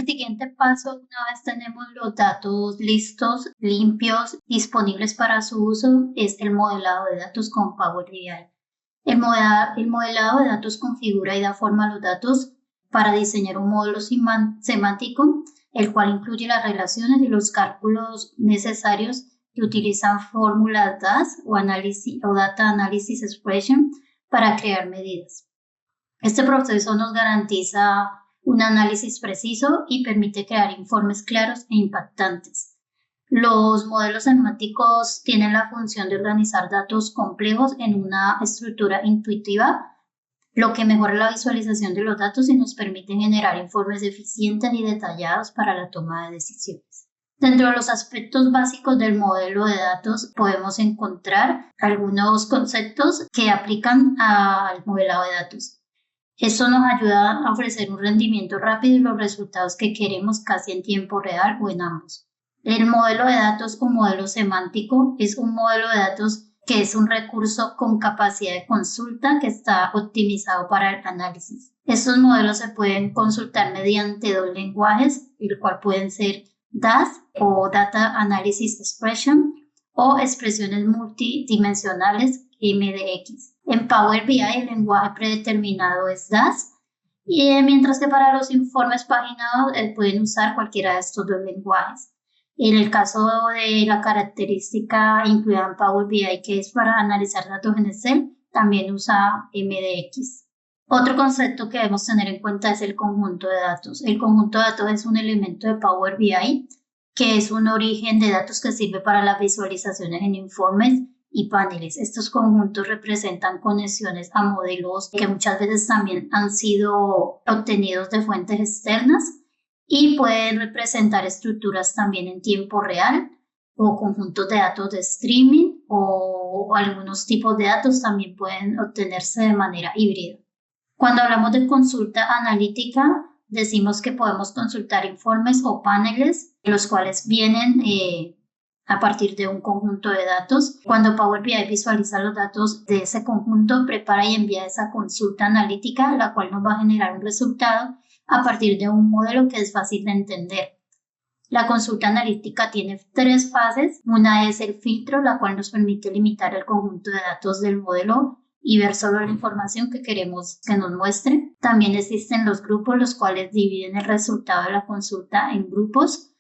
El siguiente paso, una vez tenemos los datos listos, limpios, disponibles para su uso, es el modelado de datos con Power BI. El modelado de datos configura y da forma a los datos para diseñar un módulo semántico, el cual incluye las relaciones y los cálculos necesarios que utilizan fórmulas DAS o Data Analysis Expression para crear medidas. Este proceso nos garantiza un análisis preciso y permite crear informes claros e impactantes. Los modelos semánticos tienen la función de organizar datos complejos en una estructura intuitiva, lo que mejora la visualización de los datos y nos permite generar informes eficientes y detallados para la toma de decisiones. Dentro de los aspectos básicos del modelo de datos podemos encontrar algunos conceptos que aplican al modelado de datos. Esto nos ayuda a ofrecer un rendimiento rápido y los resultados que queremos casi en tiempo real o en ambos. El modelo de datos o modelo semántico es un modelo de datos que es un recurso con capacidad de consulta que está optimizado para el análisis. Estos modelos se pueden consultar mediante dos lenguajes, el cual pueden ser DAS o Data Analysis Expression o expresiones multidimensionales MDX. En Power BI el lenguaje predeterminado es DAS, mientras que para los informes paginados pueden usar cualquiera de estos dos lenguajes. En el caso de la característica incluida en Power BI, que es para analizar datos en Excel, también usa MDX. Otro concepto que debemos tener en cuenta es el conjunto de datos. El conjunto de datos es un elemento de Power BI que es un origen de datos que sirve para las visualizaciones en informes y paneles. Estos conjuntos representan conexiones a modelos que muchas veces también han sido obtenidos de fuentes externas y pueden representar estructuras también en tiempo real o conjuntos de datos de streaming o algunos tipos de datos también pueden obtenerse de manera híbrida. Cuando hablamos de consulta analítica, decimos que podemos consultar informes o paneles, los cuales vienen a partir de un conjunto de datos. Cuando Power BI visualiza los datos de ese conjunto, prepara y envía esa consulta analítica, la cual nos va a generar un resultado a partir de un modelo que es fácil de entender. La consulta analítica tiene tres fases. Una es el filtro, la cual nos permite limitar el conjunto de datos del modelo y ver solo la información que queremos que nos muestre. También existen los grupos, los cuales dividen el resultado de la consulta en grupos.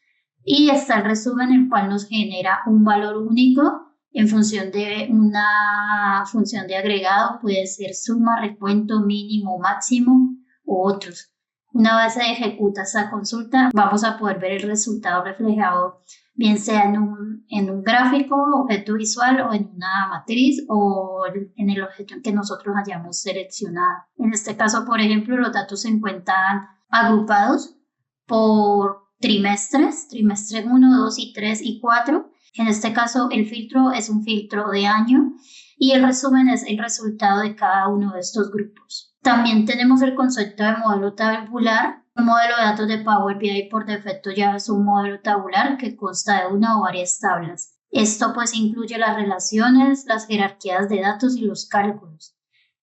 Y está el resumen, el cual nos genera un valor único en función de una función de agregado. Puede ser suma, recuento, mínimo, máximo u otros. Una vez se ejecuta esa consulta, vamos a poder ver el resultado reflejado, bien sea en un gráfico, objeto visual o en una matriz o en el objeto que nosotros hayamos seleccionado. En este caso, por ejemplo, los datos se encuentran agrupados por trimestres 1, 2 y 3 y 4. En este caso, el filtro es un filtro de año y el resumen es el resultado de cada uno de estos grupos. También tenemos el concepto de modelo tabular. Un modelo de datos de Power BI por defecto ya es un modelo tabular que consta de una o varias tablas. Esto pues incluye las relaciones, las jerarquías de datos y los cálculos.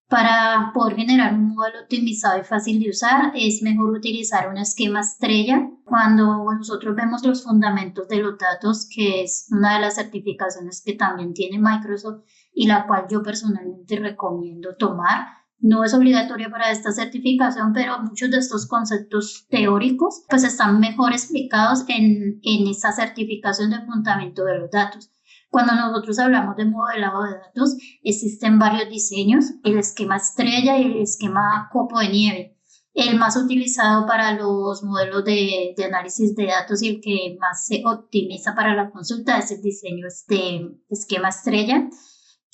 Para poder generar un modelo optimizado y fácil de usar, es mejor utilizar un esquema estrella. Cuando nosotros vemos los fundamentos de los datos, que es una de las certificaciones que también tiene Microsoft y la cual yo personalmente recomiendo tomar. No es obligatoria para esta certificación, pero muchos de estos conceptos teóricos pues están mejor explicados en esta certificación de fundamento de los datos. Cuando nosotros hablamos de modelado de datos, existen varios diseños, el esquema estrella y el esquema copo de nieve. El más utilizado para los modelos de análisis de datos y el que más se optimiza para la consulta es el diseño de esquema estrella,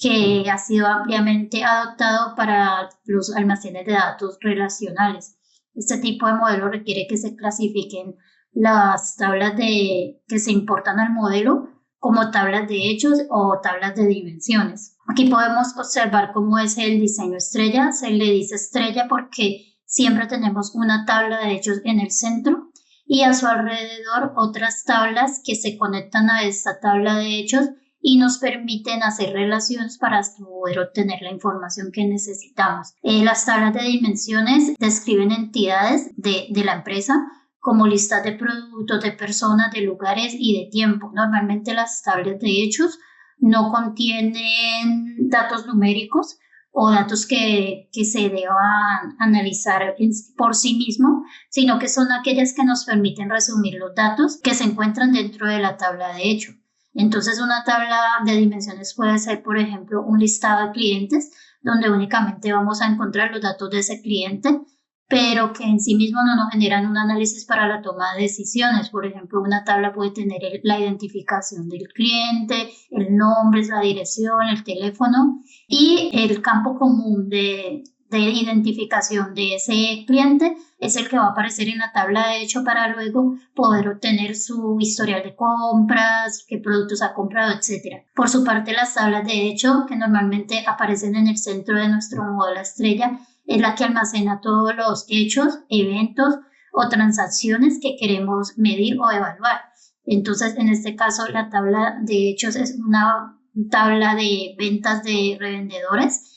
que ha sido ampliamente adoptado para los almacenes de datos relacionales. Este tipo de modelo requiere que se clasifiquen las tablas que se importan al modelo como tablas de hechos o tablas de dimensiones. Aquí podemos observar cómo es el diseño estrella. Se le dice estrella porque siempre tenemos una tabla de hechos en el centro y a su alrededor otras tablas que se conectan a esta tabla de hechos y nos permiten hacer relaciones para poder obtener la información que necesitamos. Las tablas de dimensiones describen entidades de la empresa, como listas de productos, de personas, de lugares y de tiempo. Normalmente las tablas de hechos no contienen datos numéricos o datos que se deban analizar por sí mismo, sino que son aquellas que nos permiten resumir los datos que se encuentran dentro de la tabla de hecho. Entonces, una tabla de dimensiones puede ser, por ejemplo, un listado de clientes, donde únicamente vamos a encontrar los datos de ese cliente, pero que en sí mismo no nos generan un análisis para la toma de decisiones. Por ejemplo, una tabla puede tener la identificación del cliente, el nombre, la dirección, el teléfono y el campo común de identificación de ese cliente es el que va a aparecer en la tabla de hecho para luego poder obtener su historial de compras, qué productos ha comprado, etc. Por su parte, las tablas de hecho que normalmente aparecen en el centro de nuestro modelo estrella es la que almacena todos los hechos, eventos o transacciones que queremos medir o evaluar. Entonces, en este caso, la tabla de hechos es una tabla de ventas de revendedores,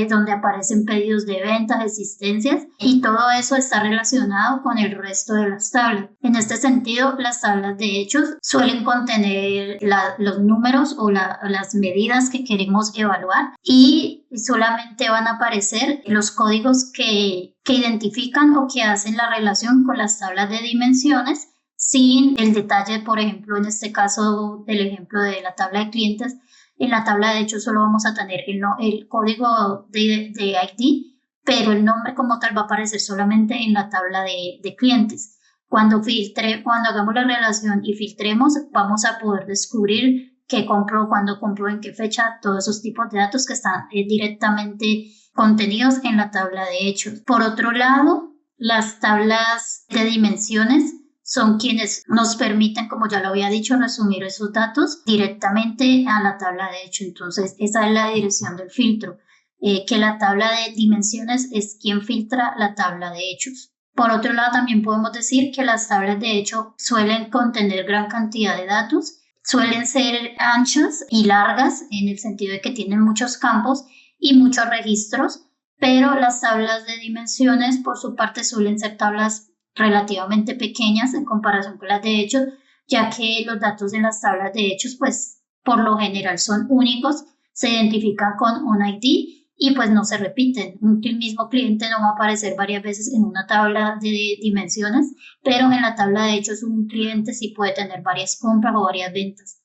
donde aparecen pedidos de ventas, existencias, y todo eso está relacionado con el resto de las tablas. En este sentido, las tablas de hechos suelen contener los números o las medidas que queremos evaluar y solamente van a aparecer los códigos que identifican o que hacen la relación con las tablas de dimensiones, sin el detalle, por ejemplo, en este caso del ejemplo de la tabla de clientes. En la tabla de hecho solo vamos a tener el código de ID, pero el nombre como tal va a aparecer solamente en la tabla de clientes. Cuando hagamos la relación y filtremos, vamos a poder descubrir qué compró, cuándo compró, en qué fecha, todos esos tipos de datos que están directamente contenidos en la tabla de hechos. Por otro lado, las tablas de dimensiones son quienes nos permiten, como ya lo había dicho, resumir esos datos directamente a la tabla de hecho. Entonces, esa es la dirección del filtro, que la tabla de dimensiones es quien filtra la tabla de hechos. Por otro lado, también podemos decir que las tablas de hecho suelen contener gran cantidad de datos, suelen ser anchas y largas en el sentido de que tienen muchos campos y muchos registros, pero las tablas de dimensiones, por su parte, suelen ser tablas relativamente pequeñas en comparación con las de hechos, ya que los datos en las tablas de hechos, pues por lo general son únicos, se identifican con un ID y pues no se repiten. El mismo cliente no va a aparecer varias veces en una tabla de dimensiones, pero en la tabla de hechos un cliente sí puede tener varias compras o varias ventas.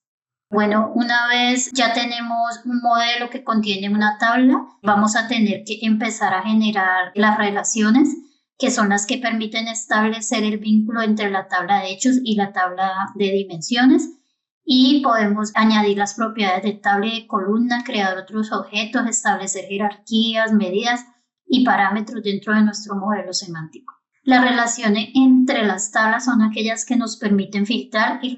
Bueno, una vez ya tenemos un modelo que contiene una tabla, vamos a tener que empezar a generar las relaciones, que son las que permiten establecer el vínculo entre la tabla de hechos y la tabla de dimensiones, y podemos añadir las propiedades de tabla y de columna, crear otros objetos, establecer jerarquías, medidas y parámetros dentro de nuestro modelo semántico. Las relaciones entre las tablas son aquellas que nos permiten filtrar y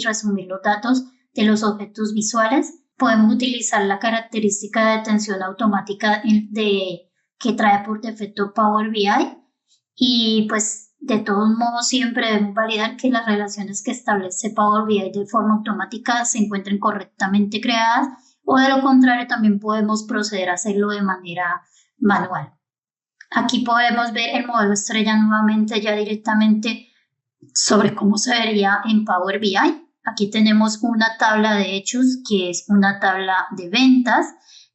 resumir los datos de los objetos visuales. Podemos utilizar la característica de detención automática que trae por defecto Power BI. Y pues de todos modos siempre debemos validar que las relaciones que establece Power BI de forma automática se encuentren correctamente creadas, o de lo contrario también podemos proceder a hacerlo de manera manual. Aquí podemos ver el modelo estrella nuevamente ya directamente sobre cómo se vería en Power BI. Aquí tenemos una tabla de hechos que es una tabla de ventas,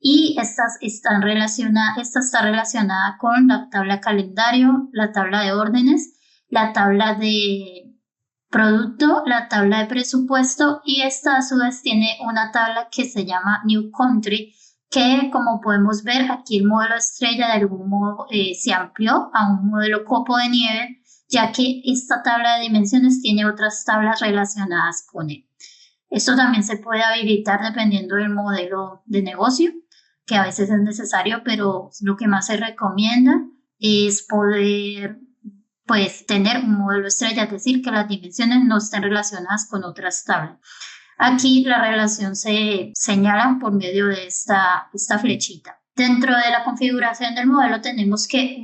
y esta está relacionada con la tabla calendario, la tabla de órdenes, la tabla de producto, la tabla de presupuesto, y esta a su vez tiene una tabla que se llama New Country, que como podemos ver aquí el modelo estrella de algún modo se amplió a un modelo copo de nieve, ya que esta tabla de dimensiones tiene otras tablas relacionadas con él. Esto también se puede habilitar dependiendo del modelo de negocio, que a veces es necesario, pero lo que más se recomienda es poder pues tener un modelo estrella, es decir, que las dimensiones no estén relacionadas con otras tablas. Aquí la relación se señala por medio de esta flechita. Dentro de la configuración del modelo tenemos que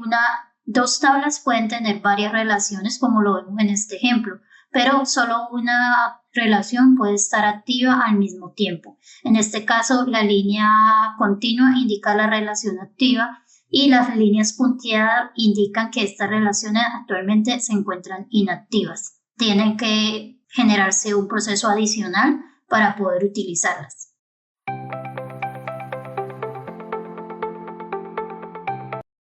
dos tablas pueden tener varias relaciones, como lo vemos en este ejemplo, pero solo una relación puede estar activa al mismo tiempo. En este caso, la línea continua indica la relación activa y las líneas punteadas indican que estas relaciones actualmente se encuentran inactivas. Tienen que generarse un proceso adicional para poder utilizarlas.